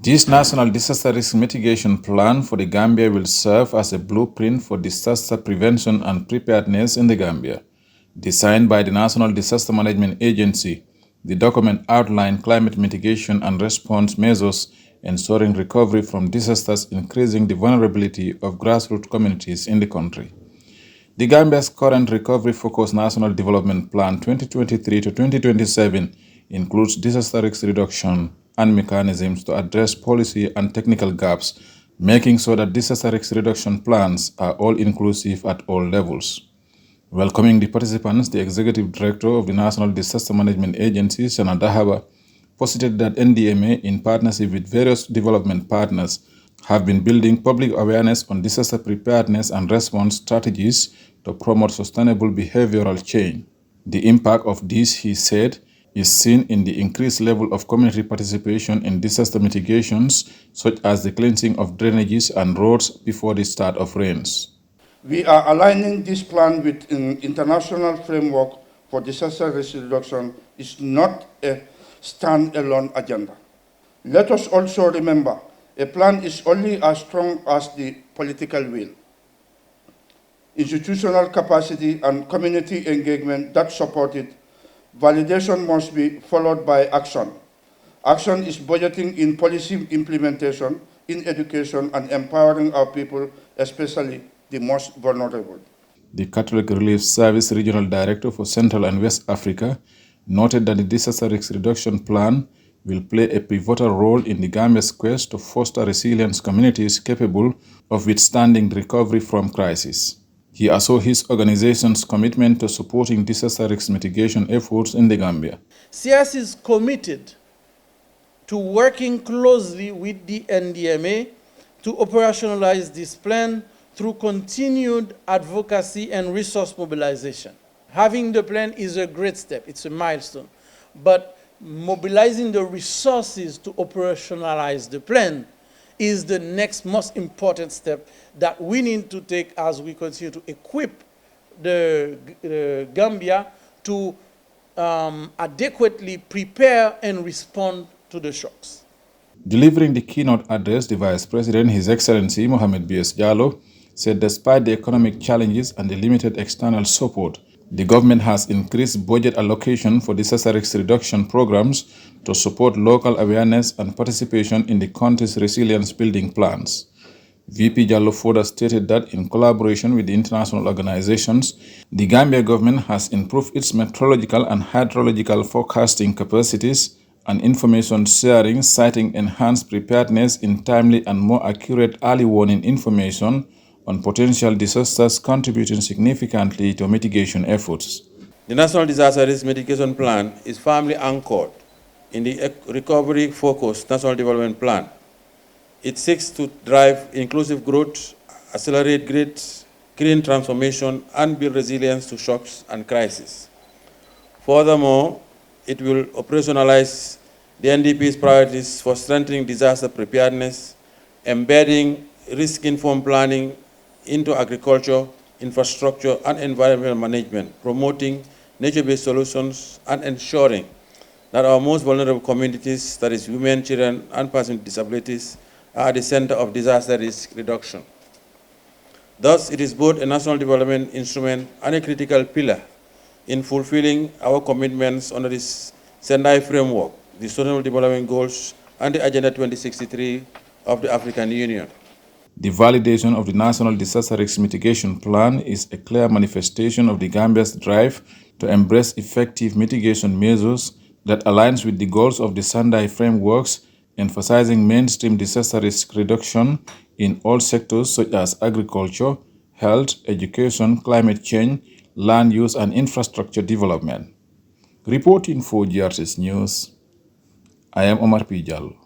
This National Disaster Risk Mitigation Plan for the Gambia will serve as a blueprint for disaster prevention and preparedness in the Gambia. Designed by the National Disaster Management Agency, the document outlined climate mitigation and response measures ensuring recovery from disasters, increasing the vulnerability of grassroots communities in the country. The Gambia's current recovery-focused National Development Plan 2023 to 2027 includes disaster risk reduction and mechanisms to address policy and technical gaps, making sure that disaster risk reduction plans are all-inclusive at all levels. Welcoming the participants, the Executive Director of the National Disaster Management Agency, Sana Dahaba, posited that NDMA, in partnership with various development partners, have been building public awareness on disaster preparedness and response strategies to promote sustainable behavioral change. The impact of this, he said, is seen in the increased level of community participation in disaster mitigations, such as the cleansing of drainages and roads before the start of rains. We are aligning this plan with an international framework for disaster risk reduction. Is not a stand-alone agenda. Let us also remember, a plan is only as strong as the political will, institutional capacity, and community engagement that support it. Validation must be followed by action. Action is budgeting in policy implementation, in education, and empowering our people, especially the most vulnerable. The Catholic Relief Service Regional Director for Central and West Africa noted that the Disaster Risk Reduction Plan will play a pivotal role in the Gambia's quest to foster resilient communities capable of withstanding the recovery from crisis. He assured his organization's commitment to supporting disaster risk mitigation efforts in the Gambia. CS is committed to working closely with the NDMA to operationalize this plan through continued advocacy and resource mobilization. Having the plan is a great step, it's a milestone, but mobilizing the resources to operationalize the plan is the next most important step that we need to take as we continue to equip the Gambia to adequately prepare and respond to the shocks. Delivering the keynote address, the Vice President, His Excellency Mohammed Jallow, said despite the economic challenges and the limited external support, the government has increased budget allocation for disaster risk reduction programs to support local awareness and participation in the country's resilience building plans. VP Jallow further stated that in collaboration with the international organizations, the Gambia government has improved its meteorological and hydrological forecasting capacities and information sharing, citing enhanced preparedness in timely and more accurate early warning information on potential disasters, contributing significantly to mitigation efforts. The National Disaster Risk Mitigation Plan is firmly anchored in the recovery-focused National Development Plan. It seeks to drive inclusive growth, accelerate green transformation, and build resilience to shocks and crises. Furthermore, it will operationalize the NDP's priorities for strengthening disaster preparedness, embedding risk-informed planning into agriculture, infrastructure, and environmental management, promoting nature-based solutions, and ensuring that our most vulnerable communities, that is women, children, and persons with disabilities, are at the center of disaster risk reduction. Thus, it is both a national development instrument and a critical pillar in fulfilling our commitments under this Sendai framework, the Sustainable Development Goals, and the Agenda 2063 of the African Union. The validation of the National Disaster Risk Mitigation Plan is a clear manifestation of the Gambia's drive to embrace effective mitigation measures that aligns with the goals of the Sendai frameworks, emphasizing mainstream disaster risk reduction in all sectors such as agriculture, health, education, climate change, land use, and infrastructure development. Reporting for GRTS News, I am Omar P. Jallow.